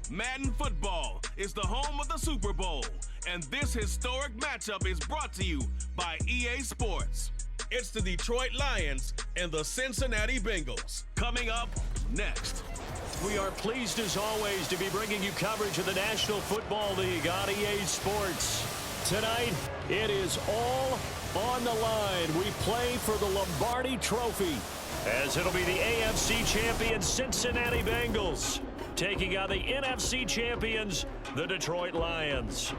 Madden Football is the home of the Super Bowl, and this historic matchup is brought to you by EA Sports. It's the Detroit Lions and the Cincinnati Bengals. Coming up next. We are pleased as always to be bringing you coverage of the National Football League on EA Sports. Tonight, it is all on the line. We play for the Lombardi Trophy, as it'll be the AFC champion Cincinnati Bengals taking on the NFC champions, the Detroit Lions.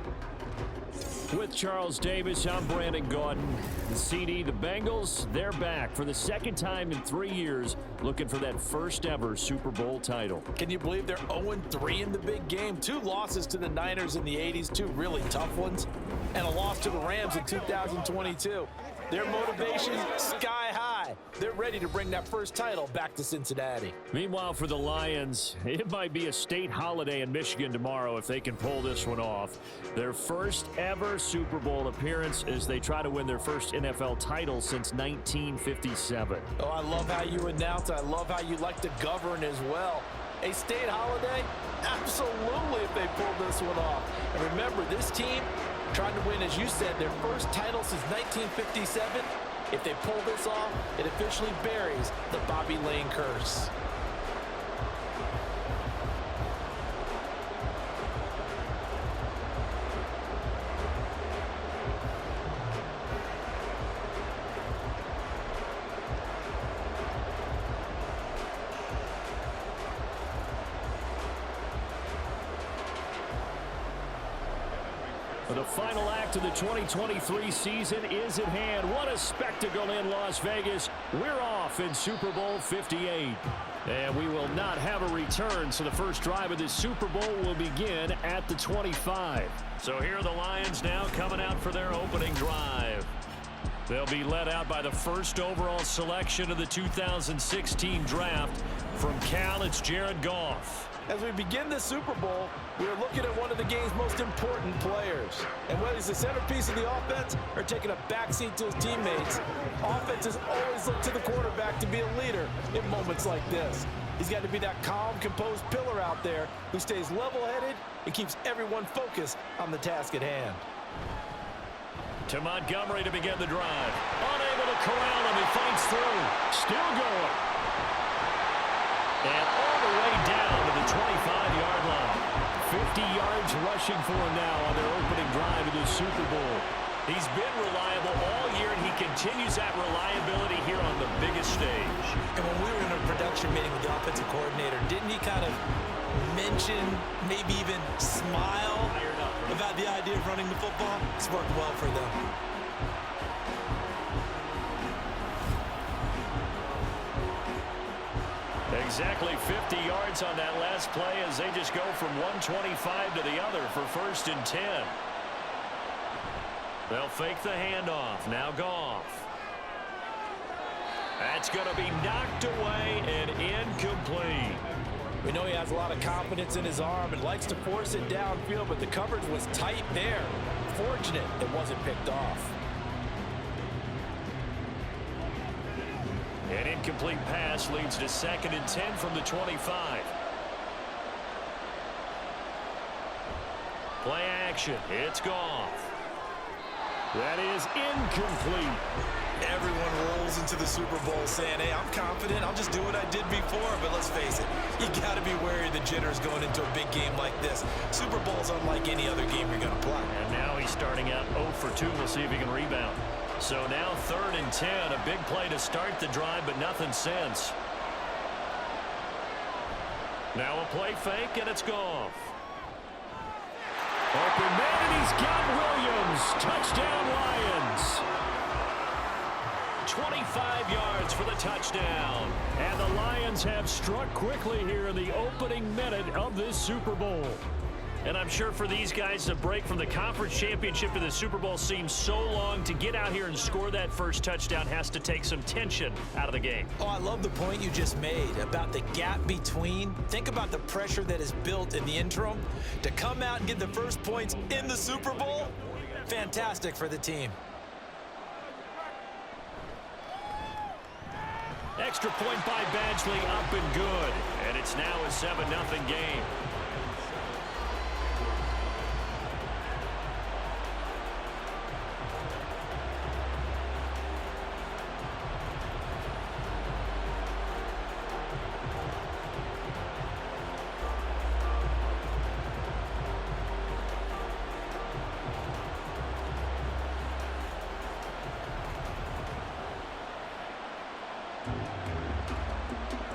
With Charles Davis, I'm Brandon Gaudin. The CD, the Bengals, they're back for the second time in 3 years, looking for that first ever Super Bowl title. Can you believe they're 0-3 in the big game? 2 losses to the Niners in the 80s, 2 really tough ones, and a loss to the Rams in 2022. Their motivation, sky high. They're ready to bring that first title back to Cincinnati. Meanwhile, for the Lions, it might be a state holiday in Michigan tomorrow if they can pull this one off. Their first ever Super Bowl appearance as they try to win their first NFL title since 1957. Oh, I love how you announce. I love how you like to govern as well. A state holiday? Absolutely if they pull this one off. And remember, this team trying to win, as you said, their first title since 1957. If they pull this off, it officially buries the Bobby Lane curse. The final act of the 2023 season is at hand. What a spectacle in Las Vegas. We're off in Super Bowl 58. And we will not have a return, so the first drive of this Super Bowl will begin at the 25. So here are the Lions now coming out for their opening drive. They'll be led out by the first overall selection of the 2016 draft. From Cal, it's Jared Goff. As we begin this Super Bowl, we are looking at one of the game's most important players. And whether he's the centerpiece of the offense or taking a backseat to his teammates, offenses always look to the quarterback to be a leader in moments like this. He's got to be that calm, composed pillar out there who stays level-headed and keeps everyone focused on the task at hand. To Montgomery to begin the drive. Unable to corral him. He fights through. Still going. And all the way down to the 25-yard line. 50 yards rushing for him now on their opening drive of the Super Bowl. He's been reliable all year, and he continues that reliability here on the biggest stage. And when we were in a production meeting with the offensive coordinator, didn't he kind of mention, maybe even smile about the idea of running the football? It's worked well for them. Exactly 50 yards on that last play as they just go from 125 to the other for 1st and 10. They'll fake the handoff. Now Goff. That's going to be knocked away and incomplete. We know he has a lot of confidence in his arm and likes to force it downfield, but the coverage was tight there. Fortunate it wasn't picked off. An incomplete pass leads to 2nd and 10 from the 25. Play action. It's Goff. That is incomplete. Everyone rolls into the Super Bowl saying, hey, I'm confident. I'll just do what I did before. But let's face it, you got to be wary of the jitters going into a big game like this. Super Bowl's unlike any other game you're going to play. And now he's starting out 0 for 2. We'll see if he can rebound. So now 3rd and 10, a big play to start the drive, but nothing since. Now a play fake, and it's Goff. Open man, and he's got Williams. Touchdown, Lions. 25 yards for the touchdown. And the Lions have struck quickly here in the opening minute of this Super Bowl. And I'm sure for these guys, the break from the conference championship to the Super Bowl seems so long. To get out here and score that first touchdown has to take some tension out of the game. Oh, I love the point you just made about the gap between. Think about the pressure that is built in the interim. To come out and get the first points in the Super Bowl, fantastic for the team. Extra point by Badgley, up and good. And it's now a 7-0 game.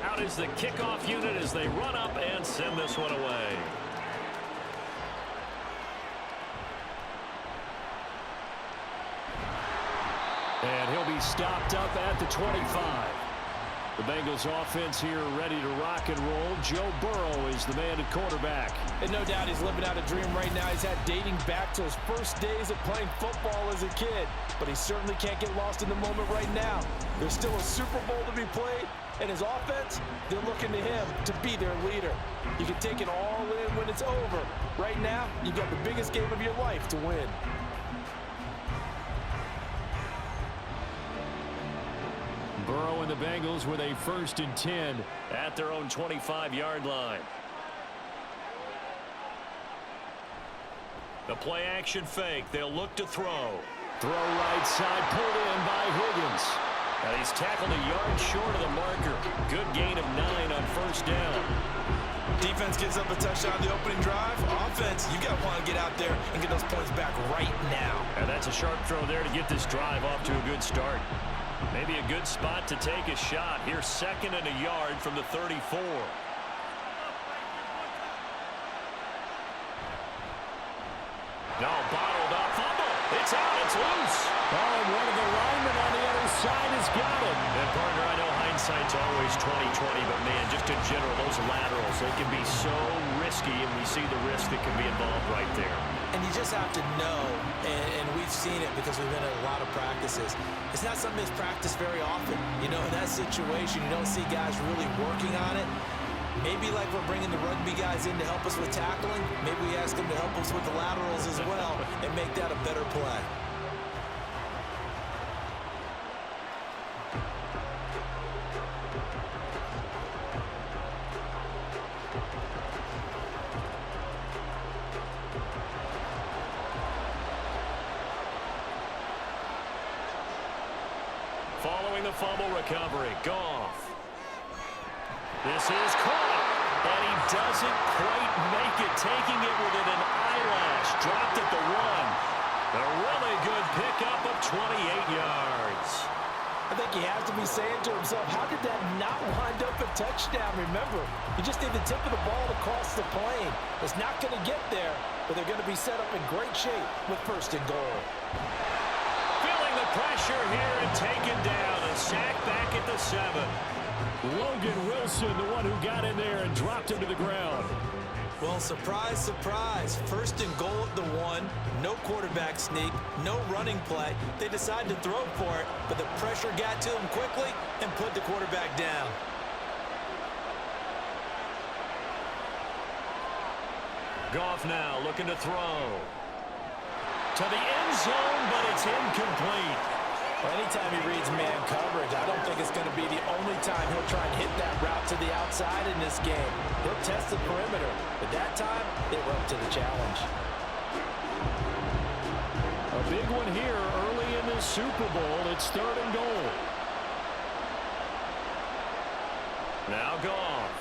Out is the kickoff unit as they run up and send this one away. And he'll be stopped up at the 25. The Bengals offense here ready to rock and roll. Joe Burrow is the man at quarterback. And no doubt he's living out a dream right now. He's had dating back to his first days of playing football as a kid. But he certainly can't get lost in the moment right now. There's still a Super Bowl to be played. And his offense, they're looking to him to be their leader. You can take it all in when it's over. Right now, you've got the biggest game of your life to win. Burrow and the Bengals with a 1st and 10 at their own 25-yard line. The play action fake. They'll look to throw. Throw right side, pulled in by Higgins. And he's tackled a yard short of the marker. Good gain of 9 on 1st down. Defense gives up a touchdown the opening drive. Offense, you got to want to get out there and get those points back right now. And that's a sharp throw there to get this drive off to a good start. Maybe a good spot to take a shot. Here's 2nd and a yard from the 34. No, bottled up. Fumble. It's out. It's loose. Oh, and one of the linemen on the other side has got it. And, partner, I know hindsight's always 20/20, but, man, just in general, those laterals, they can be so risky, and we see the risk that can be involved right there. And you just have to know, and we've seen it because we've been at a lot of practices. It's not something that's practiced very often. You know, in that situation, you don't see guys really working on it. Maybe like we're bringing the rugby guys in to help us with tackling, maybe we ask them to help us with the laterals as well and make that a better play. Following the fumble recovery, Goff. This is caught, and he doesn't quite make it, taking it within an eyelash. Dropped at the 1. A really good pickup of 28 yards. I think he has to be saying to himself, how did that not wind up a touchdown? Remember, you just need the tip of the ball to cross the plane. It's not going to get there, but they're going to be set up in great shape with 1st and goal. Feeling the pressure here and taken down. A sack back at the 7. Logan Wilson, the one who got in there and dropped him to the ground. Well, surprise, surprise. 1st and goal at the 1. No quarterback sneak, no running play. They decide to throw for it, but the pressure got to him quickly and put the quarterback down. Goff now looking to throw. To the end zone, but it's incomplete. Well, anytime he reads man coverage, I don't think it's going to be the only time he'll try and hit that route to the outside in this game. He'll test the perimeter, but that time, they were up to the challenge. A big one here early in this Super Bowl. It's 3rd and goal. Now Goff.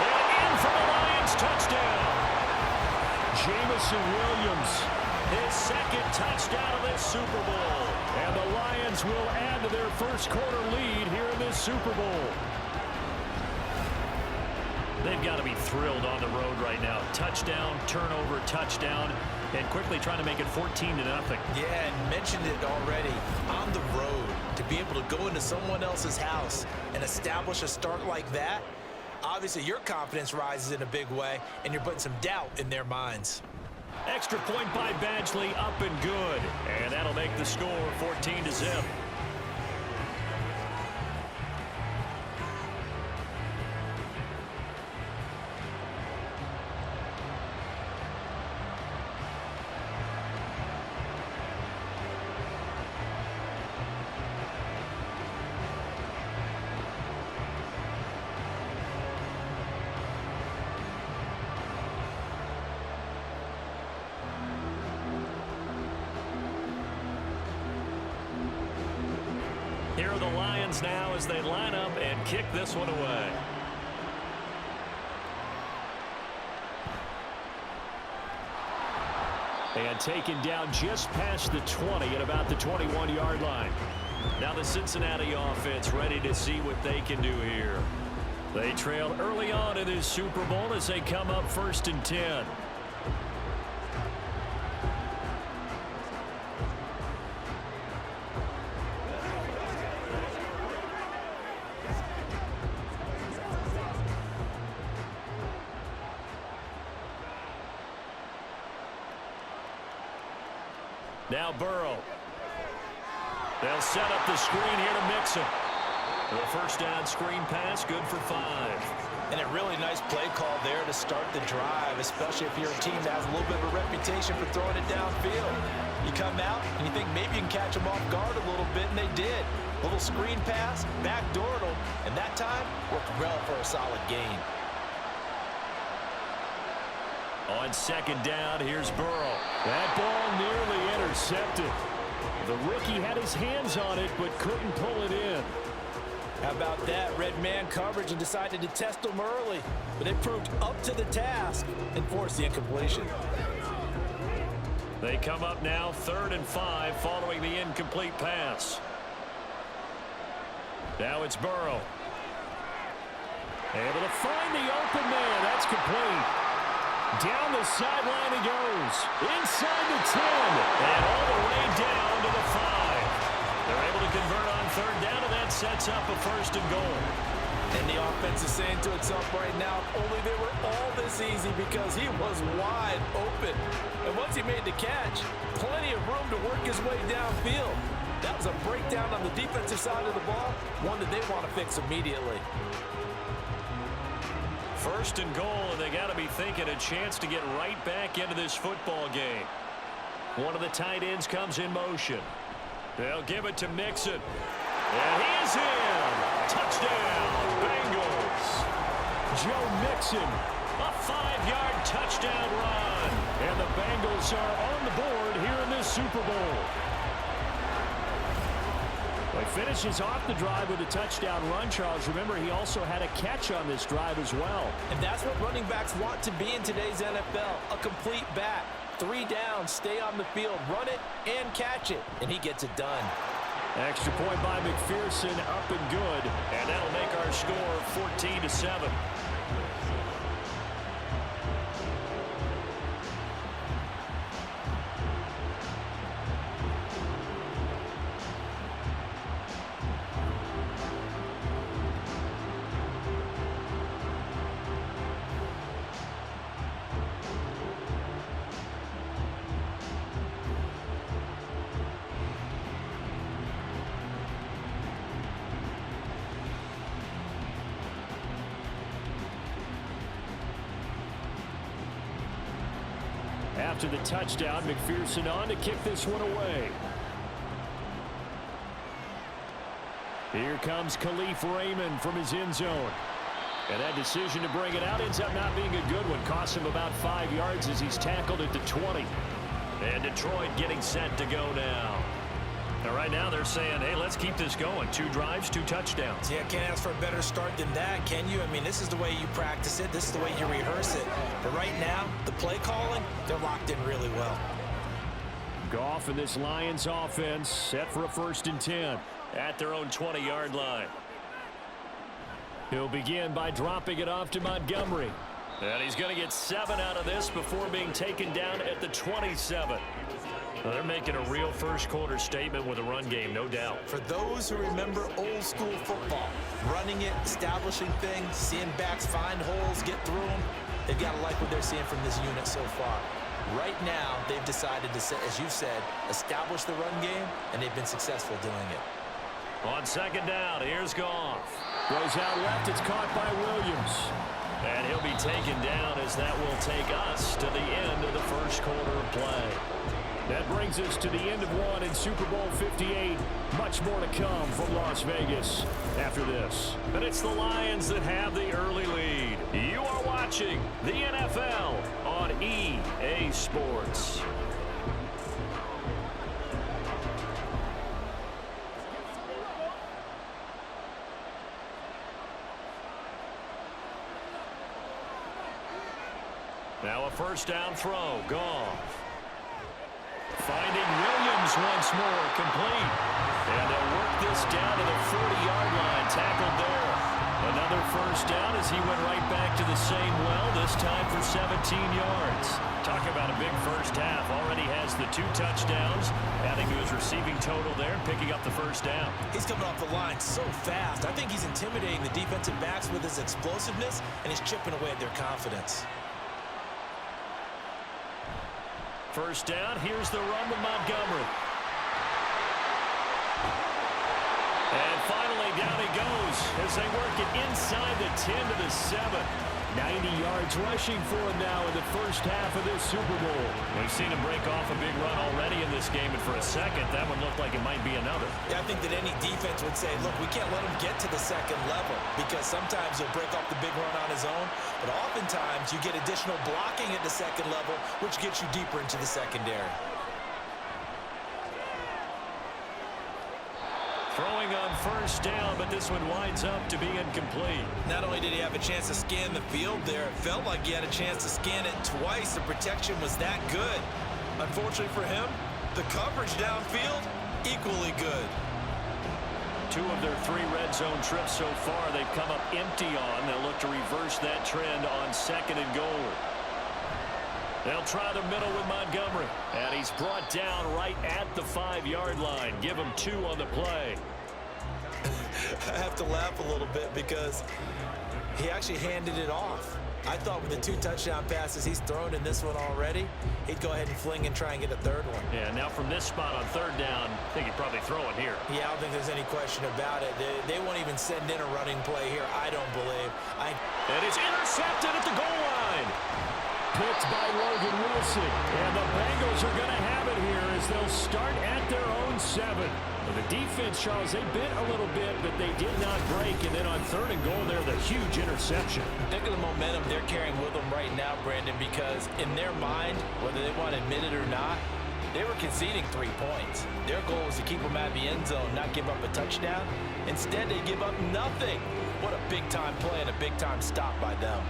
And in for the Lions, touchdown. Jamison Williams. His 2nd touchdown of this Super Bowl. And the Lions will add to their 1st quarter lead here in this Super Bowl. They've got to be thrilled on the road right now. Touchdown, turnover, touchdown, and quickly trying to make it 14-0. Yeah, and mentioned it already. On the road, to be able to go into someone else's house and establish a start like that, obviously your confidence rises in a big way, and you're putting some doubt in their minds. Extra point by Badgley, up and good. And that'll make the score 14-0. Here are the Lions now as they line up and kick this one away. And taken down just past the 20 at about the 21-yard line. Now the Cincinnati offense ready to see what they can do here. They trailed early on in this Super Bowl as they come up 1st and 10. Now Burrow. They'll set up the screen here to Mixon. The first down screen pass, good for 5. And a really nice play call there to start the drive, especially if you're a team that has a little bit of a reputation for throwing it downfield. You come out and you think maybe you can catch them off guard a little bit, and they did. Little screen pass, backdoored them, and that time worked well for a solid gain. On 2nd down, here's Burrow. That ball nearly intercepted. The rookie had his hands on it, but couldn't pull it in. How about that? Red man coverage and decided to test them early. But they proved up to the task and forced the incompletion. They come up now 3rd and 5 following the incomplete pass. Now it's Burrow. Able to find the open man. That's complete. Down the sideline he goes. Inside the 10. And all the way down to the 5. They're able to convert on 3rd down, and that sets up a 1st and goal. And the offense is saying to itself right now, if only they were all this easy, because he was wide open. And once he made the catch, plenty of room to work his way downfield. That was a breakdown on the defensive side of the ball, one that they want to fix immediately. 1st and goal, and they got to be thinking a chance to get right back into this football game. One of the tight ends comes in motion. They'll give it to Mixon. And he is in. Touchdown, Bengals. Joe Mixon. A 5-yard touchdown run. And the Bengals are on the board here in this Super Bowl. He finishes off the drive with a touchdown run, Charles. Remember, he also had a catch on this drive as well. And that's what running backs want to be in today's NFL, a complete back. 3 down, stay on the field, run it, and catch it. And he gets it done. Extra point by McPherson, up and good. And that'll make our score 14-7. After the touchdown, McPherson on to kick this one away. Here comes Khalif Raymond from his end zone. And that decision to bring it out ends up not being a good one. Costs him about 5 yards as he's tackled at the 20. And Detroit getting set to go now. And right now they're saying, hey, let's keep this going. 2 drives, 2 touchdowns. Yeah, can't ask for a better start than that, can you? I mean, this is the way you practice it. This is the way you rehearse it. But right now, the play calling, they're locked in really well. Goff and this Lions offense set for a 1st and 10. At their own 20-yard line. He'll begin by dropping it off to Montgomery. And he's going to get 7 out of this before being taken down at the 27. Well, they're making a real first-quarter statement with a run game, no doubt. For those who remember old-school football, running it, establishing things, seeing backs find holes, get through them, they've got to like what they're seeing from this unit so far. Right now, they've decided to, as you said, establish the run game, and they've been successful doing it. On 2nd down, here's Goff. Goes out left, it's caught by Williams. And he'll be taken down as that will take us to the end of the first quarter of play. That brings us to the end of one in Super Bowl 58. Much more to come from Las Vegas after this. But it's the Lions that have the early lead. You are watching the NFL on EA Sports. Now a first down throw. Goff. Finding Williams once more. Complete. And they'll work this down to the 40-yard line. Tackled there. Another first down as he went right back to the same well, this time for 17 yards. Talk about a big first half. Already has the 2 touchdowns, adding to his receiving total there, picking up the first down. He's coming off the line so fast. I think he's intimidating the defensive backs with his explosiveness, and he's chipping away at their confidence. First down, here's the run with Montgomery. And finally, down he goes as they work it inside the 10 to the 7. 90 yards rushing for him now in the first half of this Super Bowl. We've seen him break off a big run already in this game, and for a second, that one looked like it might be another. Yeah, I think that any defense would say, look, we can't let him get to the second level because sometimes he'll break off the big run on his own, but oftentimes you get additional blocking at the second level, which gets you deeper into the secondary. Throwing on first down, but this one winds up to be incomplete. Not only did he have a chance to scan the field there, it felt like he had a chance to scan it twice. The protection was that good. Unfortunately for him, the coverage downfield, equally good. 2 of their 3 red zone trips so far, they've come up empty on. They'll look to reverse that trend on 2nd and goal. They'll try the middle with Montgomery. And he's brought down right at the 5-yard line. Give him 2 on the play. I have to laugh a little bit because he actually handed it off. I thought with the 2 touchdown passes he's thrown in this one already, he'd go ahead and fling and try and get a 3rd one. Yeah, now from this spot on 3rd down, I think he'd probably throw it here. Yeah, I don't think there's any question about it. They won't even send in a running play here, I don't believe. And it's intercepted at the goal line. Picked by Logan Wilson. And the Bengals are going to have it here as they'll start at their own 7. Well, the defense, Charles, they bit a little bit, but they did not break. And then on 3rd and goal there, the huge interception. Think of the momentum they're carrying with them right now, Brandon, because in their mind, whether they want to admit it or not, they were conceding 3 points. Their goal was to keep them out of the end zone, not give up a touchdown. Instead, they give up nothing. What a big-time play and a big-time stop by them.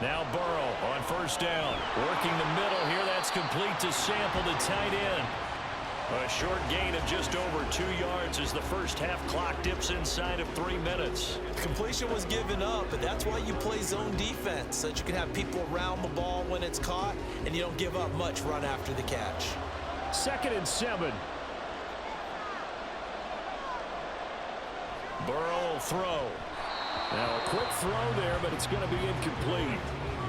Now Burrow on first down. Working the middle here. That's complete to Sample, the tight end. A short gain of just over 2 yards as the first half clock dips inside of 3 minutes. Completion was given up, but that's why you play zone defense, so that you can have people around the ball when it's caught, and you don't give up much run after the catch. 2nd and 7. Burrow will throw. Now a quick throw there, but it's going to be incomplete.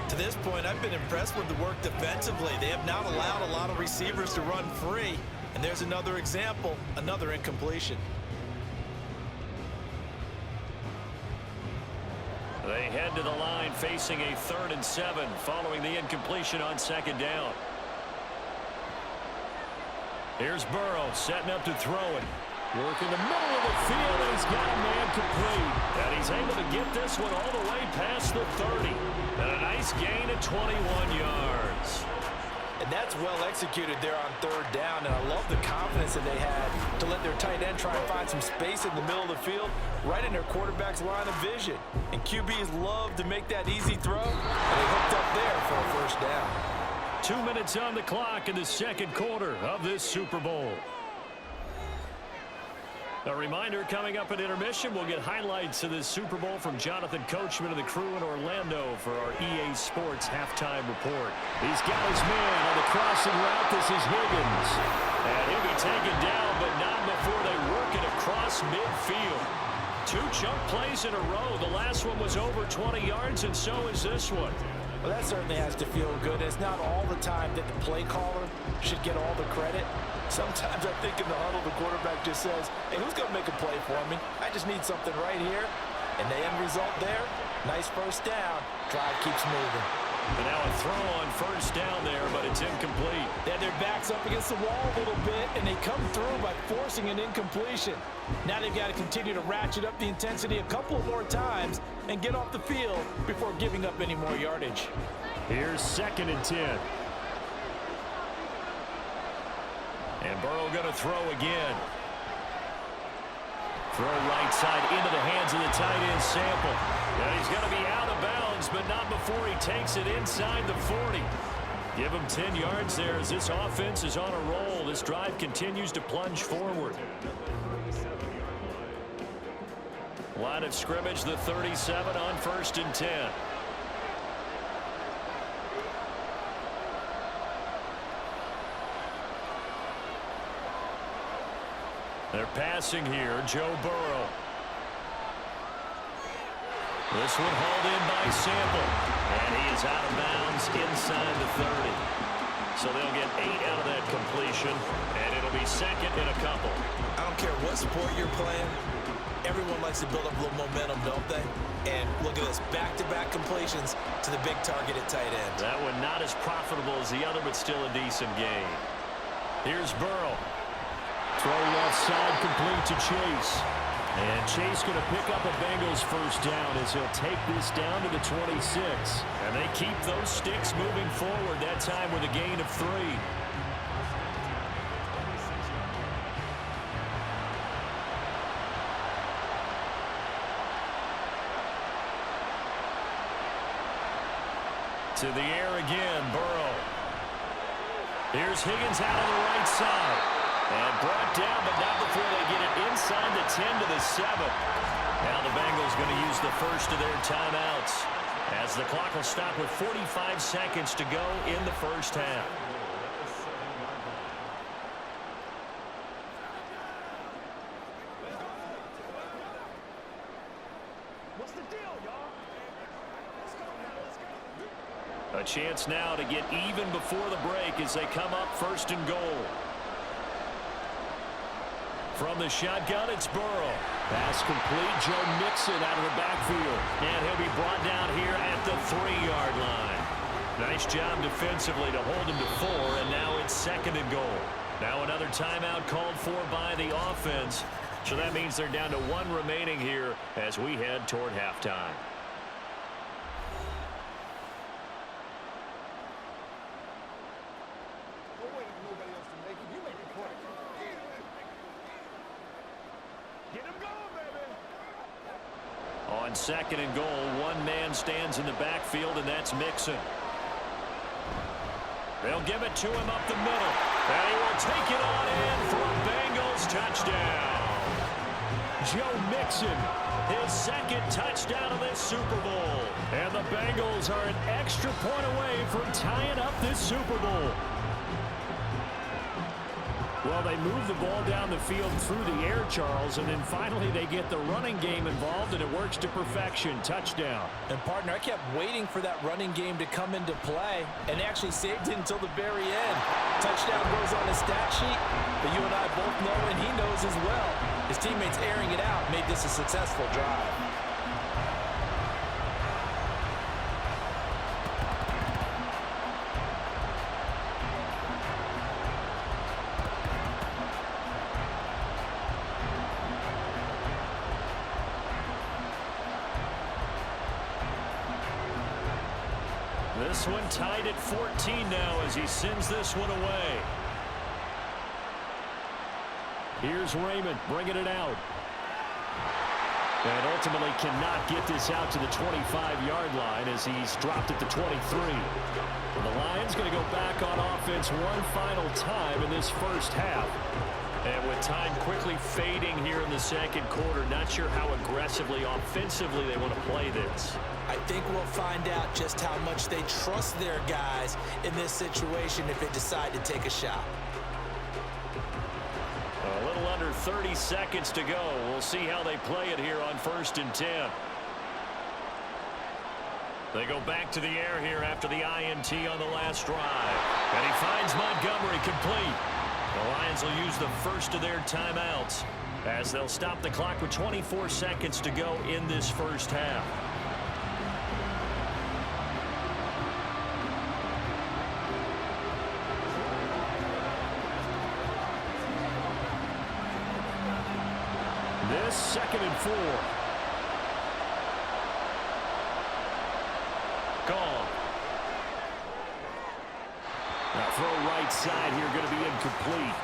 To this point, I've been impressed with the work defensively. They have not allowed a lot of receivers to run free. And there's another example, another incompletion. They head to the line facing a 3rd and 7 following the incompletion on 2nd down. Here's Burrow setting up to throw it. Work in the middle of the field, and he's got a man complete. And he's able to get this one all the way past the 30. And a nice gain of 21 yards. And that's well executed there on 3rd down, and I love the confidence that they had to let their tight end try and find some space in the middle of the field, right in their quarterback's line of vision. And QBs love to make that easy throw, and they hooked up there for a first down. 2 minutes on the clock in the 2nd quarter of this Super Bowl. A reminder, coming up at intermission, we'll get highlights of this Super Bowl from Jonathan Coachman and the crew in Orlando for our EA Sports halftime report. He's got his man on the crossing route. This is Higgins. And he'll be taken down, but not before they work it across midfield. 2 chunk plays in a row. The last one was over 20 yards, and so is this one. Well, that certainly has to feel good. It's not all the time that the play caller should get all the credit. Sometimes I think in the huddle, the quarterback just says, hey, who's going to make a play for me? I just need something right here. And the end result there, nice first down. Drive keeps moving. And now a throw on first down there, but it's incomplete. They had their backs up against the wall a little bit, and they come through by forcing an incompletion. Now they've got to continue to ratchet up the intensity a couple more times and get off the field before giving up any more yardage. Here's 2nd and 10. And Burrow going to throw again. Throw right side into the hands of the tight end, Sample. And he's going to be out of bounds, but not before he takes it inside the 40. Give him 10 yards there as this offense is on a roll. This drive continues to plunge forward. Line of scrimmage, the 37 on 1st and 10. They're passing here, Joe Burrow. This one hauled in by Sample. And he is out of bounds inside the 30. So they'll get 8 out of that completion, and it'll be 2nd and a couple. I don't care what sport you're playing. Everyone likes to build up a little momentum, don't they? And look at this, back-to-back completions to the big target at tight end. That one not as profitable as the other, but still a decent gain. Here's Burrow. Throw left side complete to Chase. And Chase going to pick up a Bengals first down as he'll take this down to the 26. And they keep those sticks moving forward, that time with a gain of 3. To the air again, Burrow. Here's Higgins out on the right side. And brought down, but not before they get it inside the 10 to the 7. Now the Bengals going to use the first of their timeouts as the clock will stop with 45 seconds to go in the first half. What's the deal, y'all? Let's go now, let's go. A chance now to get even before the break as they come up 1st and goal. From the shotgun, it's Burrow. Pass complete. Joe Mixon out of the backfield. And he'll be brought down here at the 3-yard line. Nice job defensively to hold him to 4, and now it's 2nd and goal. Now another timeout called for by the offense. So that means they're down to 1 remaining here as we head toward halftime. On 2nd and goal, one man stands in the backfield, and that's Mixon. They'll give it to him up the middle. And he will take it on in for a Bengals touchdown. Joe Mixon, his 2nd touchdown of this Super Bowl. And the Bengals are an extra point away from tying up this Super Bowl. Well, they move the ball down the field through the air, Charles, and then finally they get the running game involved, and it works to perfection. Touchdown. And, partner, I kept waiting for that running game to come into play, and actually saved it until the very end. Touchdown goes on the stat sheet, but you and I both know, and he knows as well, his teammates airing it out made this a successful drive. This one tied at 14 now as he sends this one away. Here's Raymond bringing it out. And ultimately cannot get this out to the 25-yard line as he's dropped at the 23. The Lions going to go back on offense one final time in this first half. And with time quickly fading here in the 2nd quarter, not sure how aggressively, offensively they want to play this. I think we'll find out just how much they trust their guys in this situation if they decide to take a shot. A little under 30 seconds to go. We'll see how they play it here on 1st and 10. They go back to the air here after the INT on the last drive. And he finds Montgomery complete. The Lions will use the first of their timeouts as they'll stop the clock with 24 seconds to go in this first half. this, 2nd and 4. Gone. Now throw right side here, going to be incomplete.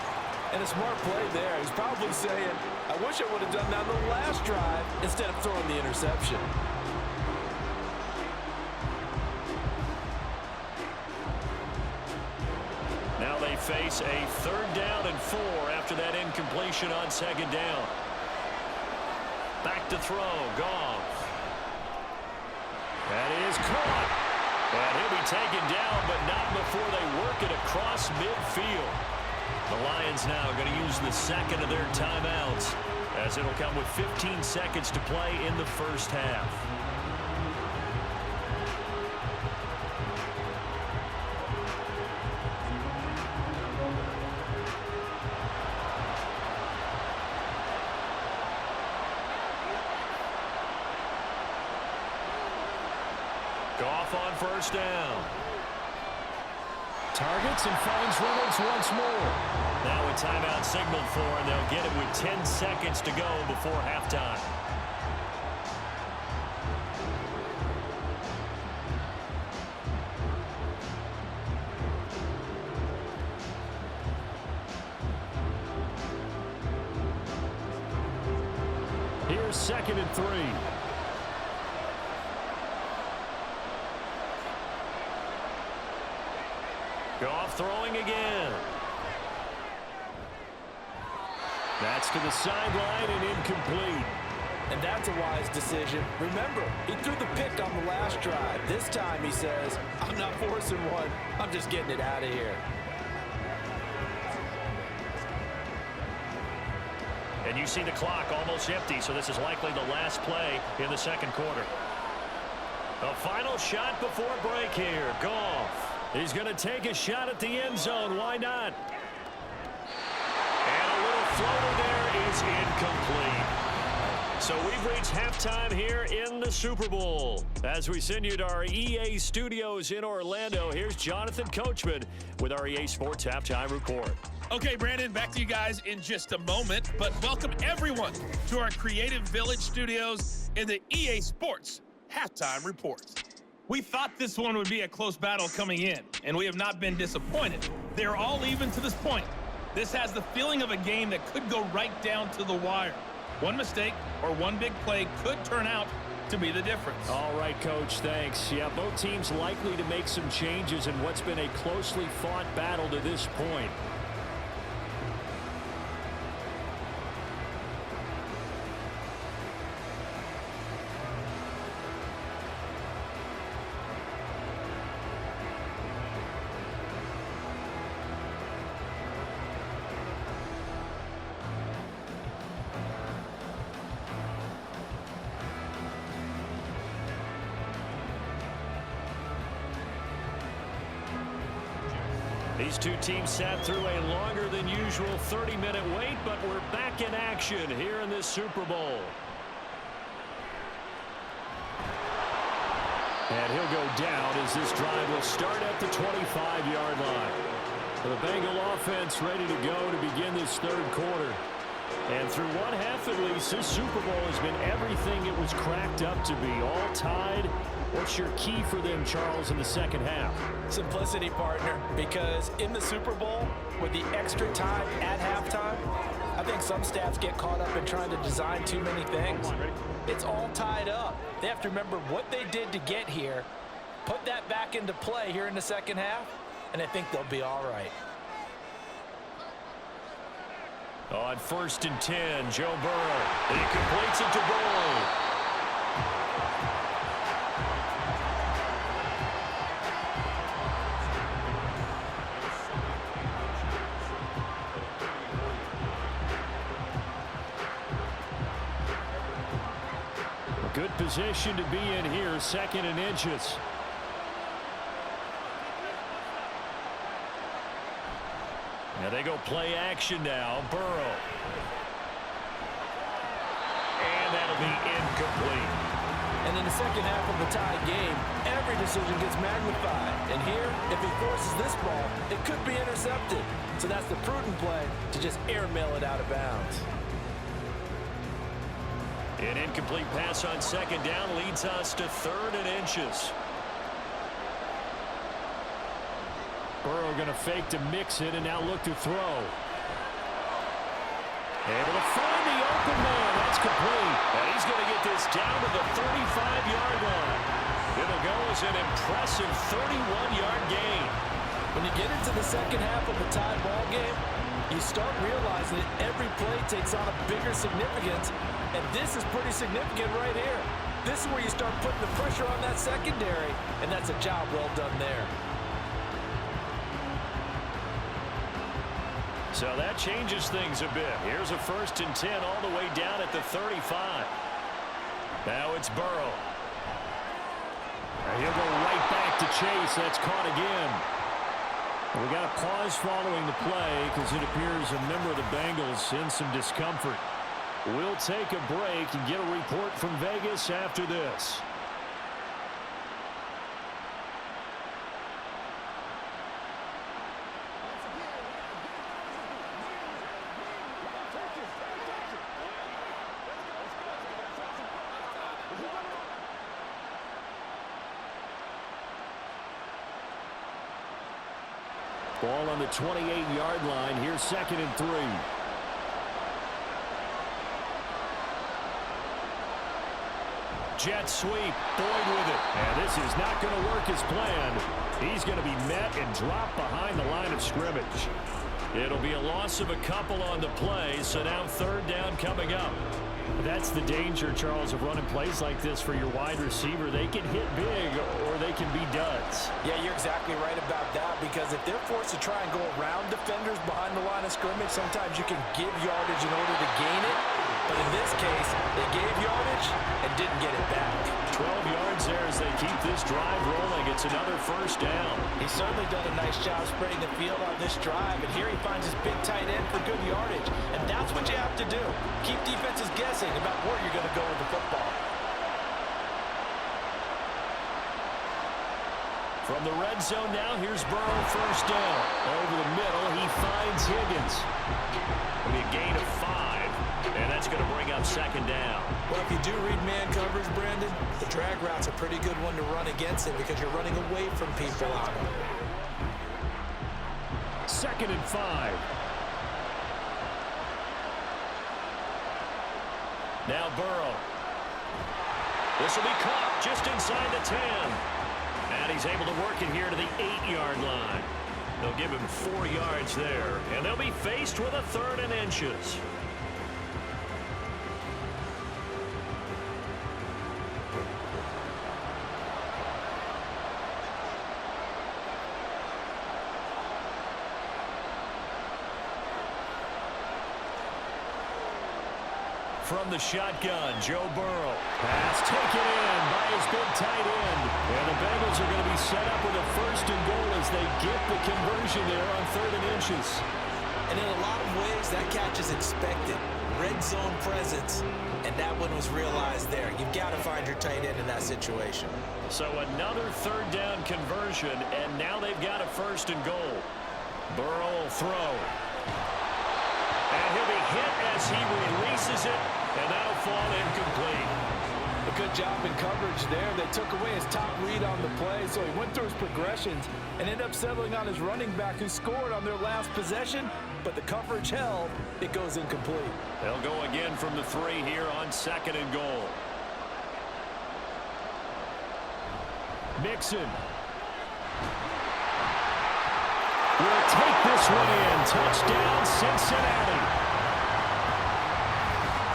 And a smart play there. He's probably saying, I wish I would have done that on the last drive instead of throwing the interception. Now they face a 3rd down and 4 after that incompletion on 2nd down. Back to throw, Goff. That is caught. And he'll be taken down, but not before they work it across midfield. The Lions now going to use the 2nd of their timeouts, as it'll come with 15 seconds to play in the first half. Goff on 1st down. Targets and finds Reynolds once more. Now a timeout signaled for, and they'll get it with 10 seconds to go before halftime. Here's 2nd and 3. Goff throwing again. That's to the sideline and incomplete. And that's a wise decision. Remember, he threw the pick on the last drive. This time he says, I'm not forcing one. I'm just getting it out of here. And you see the clock almost empty, so this is likely the last play in the 2nd quarter. A final shot before break here. Goff. He's going to take a shot at the end zone. Why not? And a little floater there is incomplete. So we've reached halftime here in the Super Bowl. As we send you to our EA studios in Orlando, here's Jonathan Coachman with our EA Sports Halftime Report. Okay, Brandon, back to you guys in just a moment. But welcome everyone to our Creative Village studios in the EA Sports Halftime Report. We thought this one would be a close battle coming in, and we have not been disappointed. They're all even to this point. This has the feeling of a game that could go right down to the wire. One mistake or one big play could turn out to be the difference. All right, Coach, thanks. Yeah, both teams likely to make some changes in what's been a closely fought battle to this point. These two teams sat through a longer than usual 30-minute wait, but we're back in action here in this Super Bowl. And he'll go down as this drive will start at the 25-yard line. The Bengal offense ready to go to begin this 3rd quarter. And through one half at least, this Super Bowl has been everything it was cracked up to be. All tied. What's your key for them, Charles, in the 2nd half? Simplicity, partner, because in the Super Bowl, with the extra time at halftime, I think some staffs get caught up in trying to design too many things. It's all tied up. They have to remember what they did to get here, put that back into play here in the 2nd half, and I think they'll be all right. On 1st and 10, Joe Burrow. He completes it to Burrow. Good position to be in here, 2nd and inches. Now they go play action now. Burrow. And that'll be incomplete. And in the 2nd half of the tie game, every decision gets magnified. And here, if he forces this ball, it could be intercepted. So that's the prudent play to just airmail it out of bounds. An incomplete pass on second down leads us to 3rd and inches. Burrow going to fake to mix it and now look to throw. Able to find the open man. That's complete. And he's going to get this down to the 35-yard line. It'll go as an impressive 31-yard gain. When you get into the second half of a tie ball game, you start realizing that every play takes on a bigger significance, and this is pretty significant right here. This is where you start putting the pressure on that secondary, and that's a job well done there. So that changes things a bit. Here's a 1st and 10 all the way down at the 35. Now it's Burrow. And he'll go right back to Chase. That's caught again. We got a pause following the play because it appears a member of the Bengals in some discomfort. We'll take a break and get a report from Vegas after this. Ball on the 28-yard line. Here's 2nd and 3. Jet sweep. Boyd with it. And this is not going to work as planned. He's going to be met and dropped behind the line of scrimmage. It'll be a loss of a couple on the play, so now 3rd down coming up. That's the danger, Charles, of running plays like this for your wide receiver. They can hit big or they can be duds. Yeah, you're exactly right about that, because if they're forced to try and go around defenders behind the line of scrimmage, sometimes you can give yardage in order to gain it. But in this case, they gave yardage and didn't get it back. 12 yards there as they keep this drive rolling. It's another 1st down. He's certainly done a nice job spreading the field on this drive, and here he finds his big tight end for good yardage. And that's what you have to do. Keep defenses guessing about where you're going to go with the football. From the red zone now, here's Burrow, 1st down. Over the middle, he finds Higgins. It'll be a gain of 5, and that's going to bring up 2nd down. Well, if you do read man coverage, Brandon, the drag route's a pretty good one to run against it because you're running away from people on it. 2nd and 5. Now Burrow. This will be caught just inside the 10. And he's able to work it here to the 8-yard line. They'll give him 4 yards there. And they'll be faced with a 3rd and inches. From the shotgun, Joe Burrow. Pass taken in by his big tight end. And the Bengals are going to be set up with a 1st and goal as they get the conversion there on 3rd and inches. And in a lot of ways, that catch is expected. Red zone presence, and that one was realized there. You've got to find your tight end in that situation. So another 3rd down conversion, and now they've got a 1st and goal. Burrow will throw. And he'll be hit as he releases it, and that'll fall incomplete. A good job in coverage there. They took away his top read on the play, so he went through his progressions and ended up settling on his running back who scored on their last possession, but the coverage held. It goes incomplete. They'll go again from the 3 here on 2nd and goal. Mixon. Will take this one in. Touchdown, Cincinnati.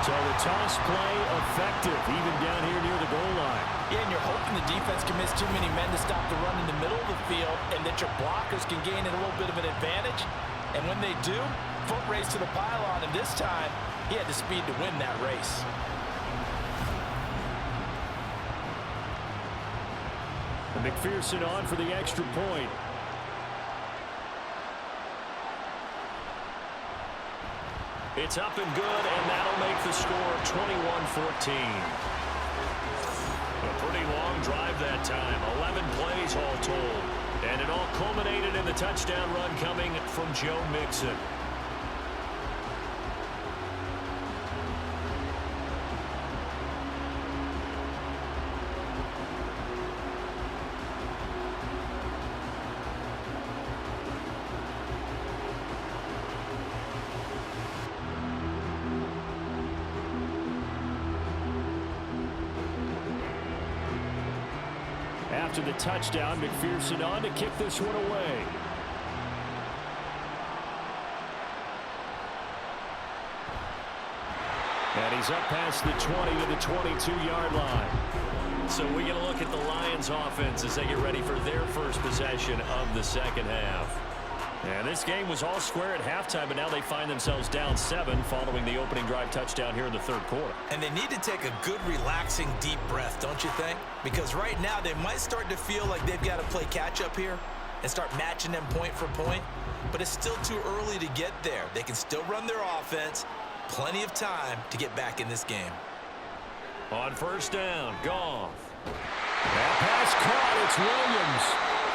So the toss play effective, even down here near the goal line. Yeah, and you're hoping the defense commits too many men to stop the run in the middle of the field and that your blockers can gain a little bit of an advantage. And when they do, foot race to the pylon, and this time, he had the speed to win that race. And McPherson on for the extra point. It's up and good, and that'll make the score 21-14. A pretty long drive that time, 11 plays all told. And it all culminated in the touchdown run coming from Joe Mixon. after the touchdown. McPherson on to kick this one away. And he's up past the 20 to the 22-yard line. So we get a look at the Lions offense as they get ready for their first possession of the second half. And this game was all square at halftime, but now they find themselves down 7 following the opening drive touchdown here in the third quarter. And they need to take a good, relaxing, deep breath, don't you think? Because right now they might start to feel like they've got to play catch-up here and start matching them point for point. But it's still too early to get there. They can still run their offense. Plenty of time to get back in this game. On first down, Goff. That pass caught. It's Williams.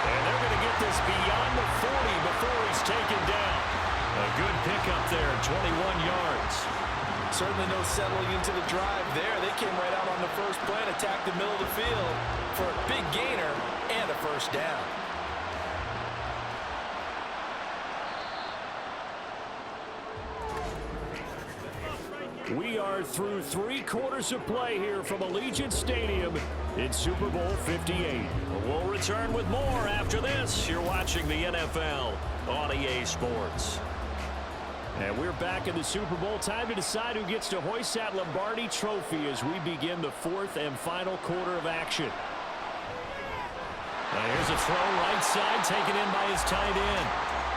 And they're going to get this beyond the 40 before he's taken down. A good pickup there, 21 yards. Certainly no settling into the drive there. They came right out on the first play and attacked the middle of the field for a big gainer and a first down. We are through 3 quarters of play here from Allegiant Stadium in Super Bowl 58. We'll return with more after this. You're watching the NFL on EA Sports. And we're back in the Super Bowl. Time to decide who gets to hoist that Lombardi trophy as we begin the 4th and final quarter of action. Now here's a throw right side taken in by his tight end.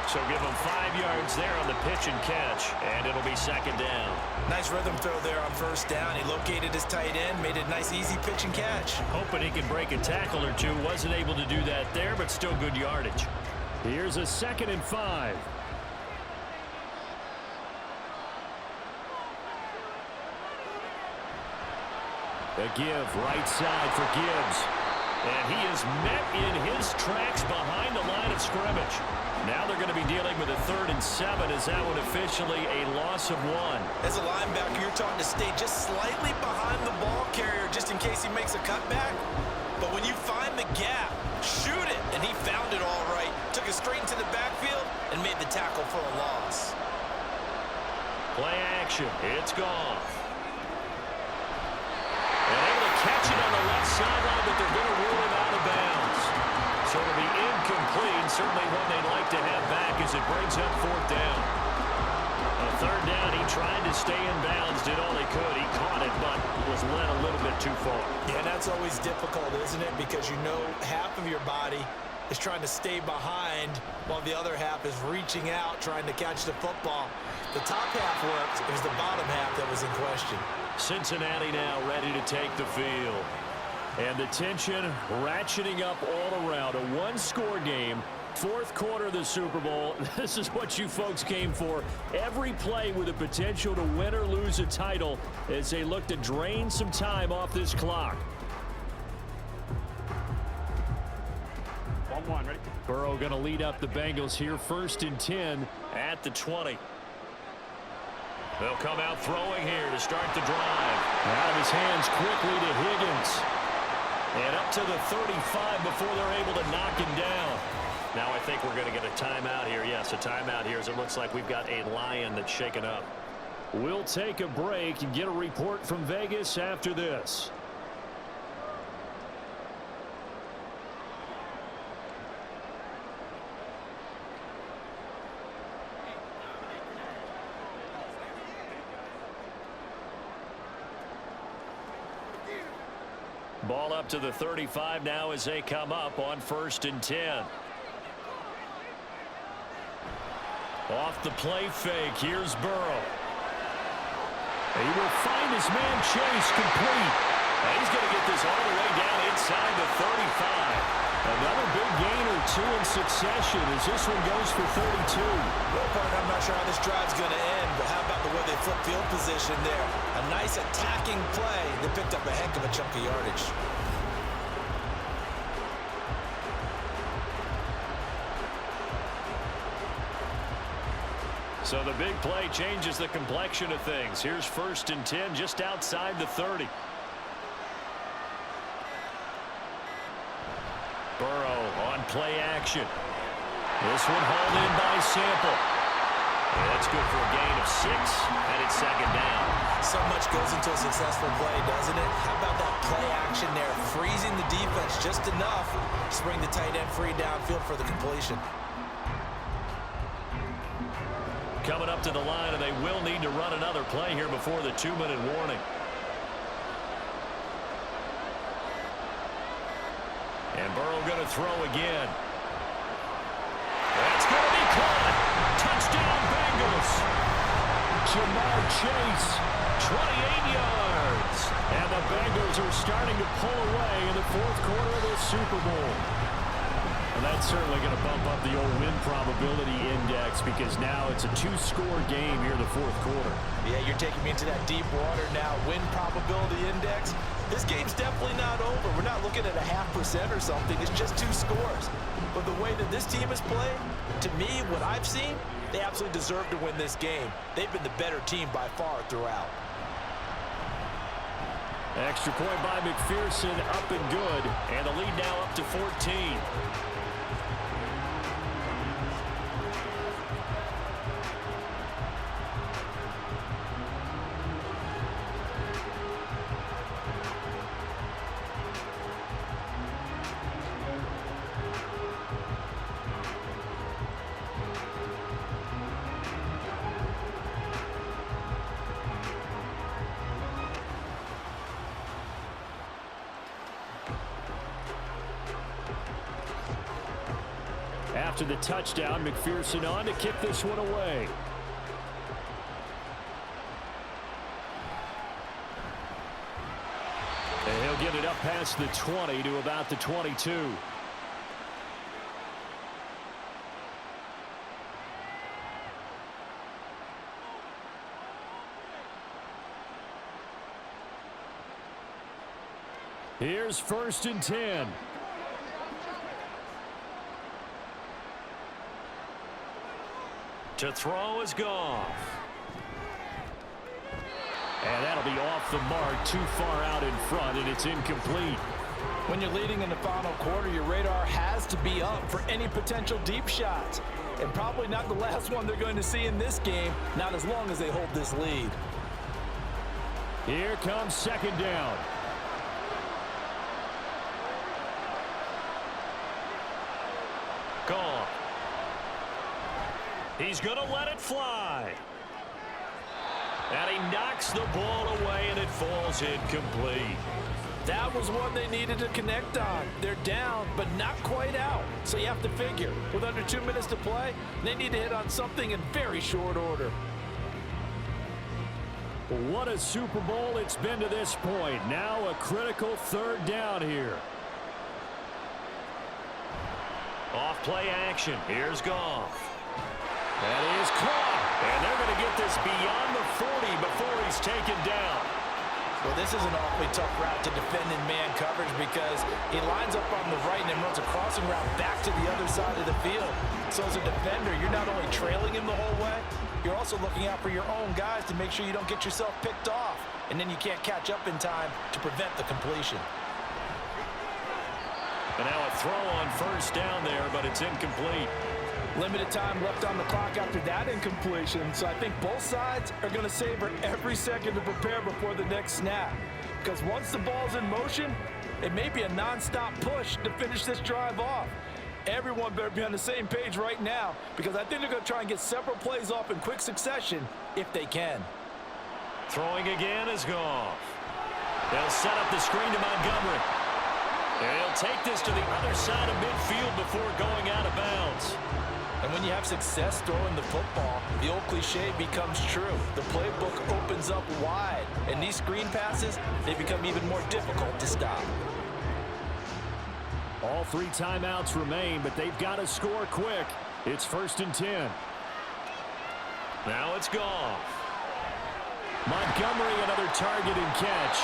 So give him 5 yards there on the pitch and catch, and it'll be second down. Nice rhythm throw there on first down. He located his tight end, made it a nice, easy pitch and catch. Hoping he could break a tackle or two. Wasn't able to do that there, but still good yardage. Here's a 2nd and 5. A give right side for Gibbs. And he is met in his tracks behind the line of scrimmage. Now they're going to be dealing with a 3rd and 7 as that one officially a loss of 1. As a linebacker, you're taught to stay just slightly behind the ball carrier just in case he makes a cutback. But when you find the gap, shoot it. And he found it all right. Took it straight into the backfield and made the tackle for a loss. Play action. It's gone. And able to catch it on the left sideline, but they're going to rule him out of bounds. So it'll be incomplete. Certainly one they'd like to have back as it brings up 4th down. On 3rd down, he tried to stay in bounds, did all he could. He caught it, but was led a little bit too far. Yeah, that's always difficult, isn't it? Because you know half of your body is trying to stay behind while the other half is reaching out, trying to catch the football. The top half worked. It was the bottom half that was in question. Cincinnati now ready to take the field. And the tension ratcheting up all around. A 1-score game. 4th quarter of the Super Bowl. This is what you folks came for. Every play with the potential to win or lose a title as they look to drain some time off this clock. 1-1, ready? Burrow going to lead up the Bengals here. 1st and 10 at the 20. They'll come out throwing here to start the drive. Out of his hands quickly to Higgins. And up to the 35 before they're able to knock him down. Now I think we're going to get a timeout here. Yes, a timeout here as it looks like we've got a Lion that's shaken up. We'll take a break and get a report from Vegas after this. Ball up to the 35 now as they come up on 1st and 10. Off the play fake, here's Burrow. He will find his man Chase complete. And he's going to get this all the way down inside the 35. Another big gain or 2 in succession as this one goes for 32. Well, partner, I'm not sure how this drive's going to end, but how about the way they flip field position there? A nice attacking play that picked up a heck of a chunk of yardage. So the big play changes the complexion of things. Here's 1st and 10 just outside the 30. Burrow on play action. This one hauled in by Sample. That's good for a gain of 6, and it's second down. So much goes into a successful play, doesn't it? How about that play action there, freezing the defense just enough to bring the tight end free downfield for the completion. Coming up to the line, and they will need to run another play here before the 2-minute warning. And Burrow going to throw again. That's going to be caught. Touchdown, Bengals. Jamar Chase, 28 yards. And the Bengals are starting to pull away in the fourth quarter of this Super Bowl. And that's certainly going to bump up the old win probability index because now it's a 2-score game here in the fourth quarter. Yeah, you're taking me into that deep water now. Win probability index. This game's definitely not over. We're not looking at a 0.5% or something. It's just 2 scores. But the way that this team has played, to me, what I've seen, they absolutely deserve to win this game. They've been the better team by far throughout. Extra point by McPherson, up and good. And the lead now up to 14. After the touchdown, McPherson on to kick this one away. And he'll get it up past the 20 to about the 22. Here's 1st and 10. To throw is Goff. And that'll be off the mark, too far out in front, and it's incomplete. When you're leading in the final quarter, your radar has to be up for any potential deep shots. And probably not the last one they're going to see in this game, not as long as they hold this lead. Here comes 2nd down. Goff. He's going to let it fly. And he knocks the ball away, and it falls incomplete. That was one they needed to connect on. They're down, but not quite out. So you have to figure, with under 2 minutes to play, they need to hit on something in very short order. What a Super Bowl it's been to this point. Now a critical 3rd down here. Off play action. Here's Goff. That is caught. And they're going to get this beyond the 40 before he's taken down. Well, this is an awfully tough route to defend in man coverage because he lines up on the right and then runs a crossing route back to the other side of the field. So as a defender, you're not only trailing him the whole way, you're also looking out for your own guys to make sure you don't get yourself picked off. And then you can't catch up in time to prevent the completion. And now a throw on 1st down there, but it's incomplete. Limited time left on the clock after that incompletion, so I think both sides are going to savor every second to prepare before the next snap. Because once the ball's in motion, it may be a non-stop push to finish this drive off. Everyone better be on the same page right now, because I think they're going to try and get several plays off in quick succession if they can. Throwing again is Goff. They'll set up the screen to Montgomery. And he'll take this to the other side of midfield before going out of bounds. And when you have success throwing the football, the old cliche becomes true. The playbook opens up wide, and these screen passes, they become even more difficult to stop. All 3 timeouts remain, but they've got to score quick. It's 1st and 10. Now it's Goff. Montgomery, another target and catch.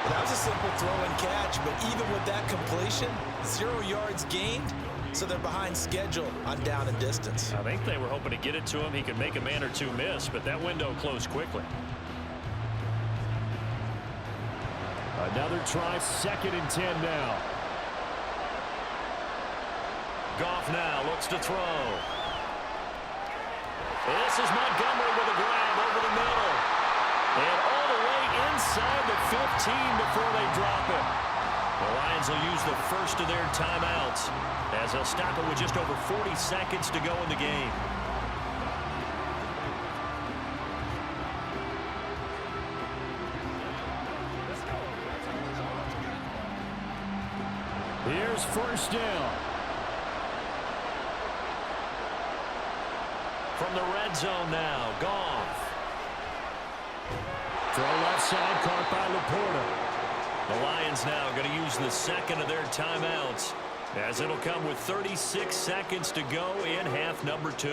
Well, that was a simple throw and catch, but even with that completion, 0 yards gained. So they're behind schedule on down and distance. I think they were hoping to get it to him. He could make a man or two miss, but that window closed quickly. Another try, 2nd and 10 now. Goff now looks to throw. This is Montgomery with a grab over the middle. And all the way inside the 15 before they drop it. The Lions will use the first of their timeouts as they'll stop it with just over 40 seconds to go in the game. Here's first down. From the red zone now, Goff. Throw left side, caught by Laporta. The Lions now going to use the second of their timeouts as it'll come with 36 seconds to go in half number 2.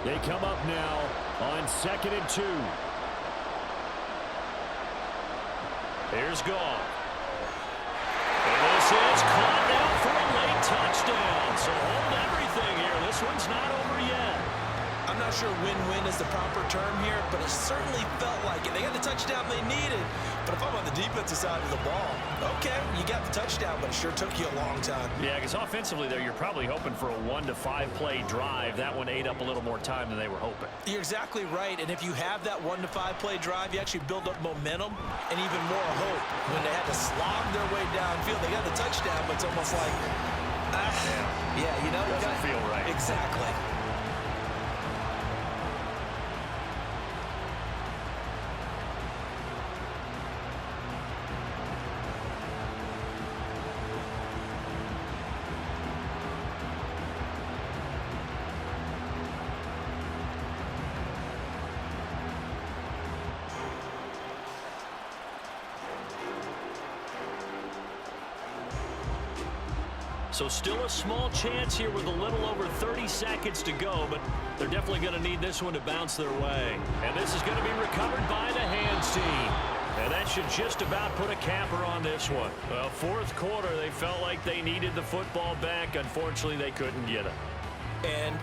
They come up now on 2nd and 2. Here's Goff. And this is caught now for a late touchdown. So hold everything here. This one's not over yet. I'm not sure win-win is the proper term here, but it certainly felt like it. They got the touchdown they needed, but if I'm on the defensive side of the ball, okay, you got the touchdown, but it sure took you a long time. Yeah, because offensively there, you're probably hoping for a 1 to 5 play drive. That one ate up a little more time than they were hoping. You're exactly right, and if you have that 1 to 5 play drive, you actually build up momentum and even more hope. When they had to slog their way downfield, they got the touchdown, but it's almost like, yeah, you know, doesn't feel right. Exactly. So still a small chance here with a little over 30 seconds to go, but they're definitely going to need this one to bounce their way. And this is going to be recovered by the hands team. And that should just about put a capper on this one. Well, fourth quarter, they felt like they needed the football back. Unfortunately, they couldn't get it. And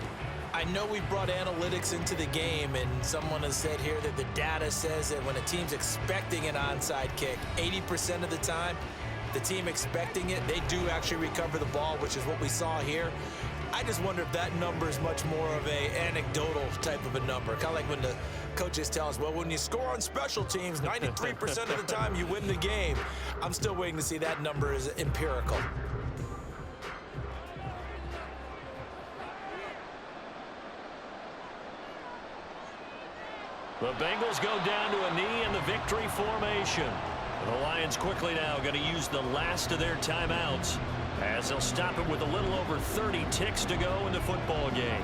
I know we brought analytics into the game, and someone has said here that the data says that when a team's expecting an onside kick, 80% of the time, the team expecting it, they do actually recover the ball, which is what we saw here. I just wonder if that number is much more of a anecdotal type of a number. Kind of like when the coaches tell us, well, when you score on special teams, 93% of the time you win the game. I'm still waiting to see that number is empirical. The Bengals go down to a knee in the victory formation. The Lions quickly now going to use the last of their timeouts as they'll stop it with a little over 30 ticks to go in the football game.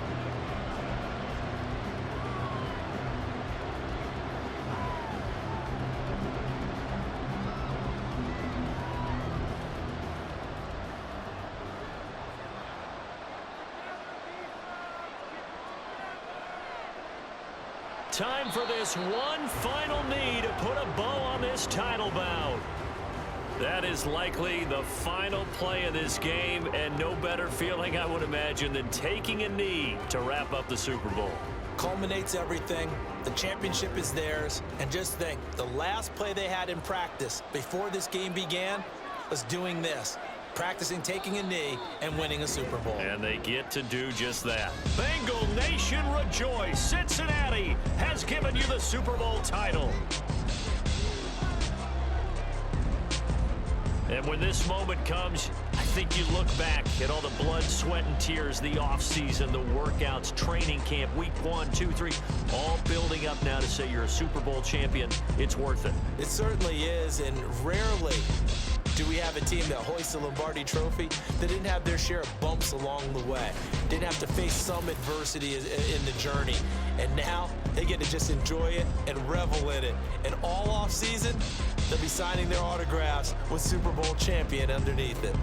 Time for this one final knee to put a bow on this title bout. That is likely the final play of this game, and no better feeling, I would imagine, than taking a knee to wrap up the Super Bowl. Culminates everything. The championship is theirs. And just think, the last play they had in practice before this game began was doing this. Practicing taking a knee and winning a Super Bowl. And they get to do just that. Bengal Nation rejoice. Cincinnati has given you the Super Bowl title. And when this moment comes, I think you look back at all the blood, sweat, and tears, the offseason, the workouts, training camp, week 1, 2, 3, all building up now to say you're a Super Bowl champion. It's worth it. It certainly is, and rarely do we have a team that hoists the Lombardi Trophy that didn't have their share of bumps along the way, didn't have to face some adversity in the journey, and now they get to just enjoy it and revel in it. And all off season, they'll be signing their autographs with Super Bowl champion underneath it.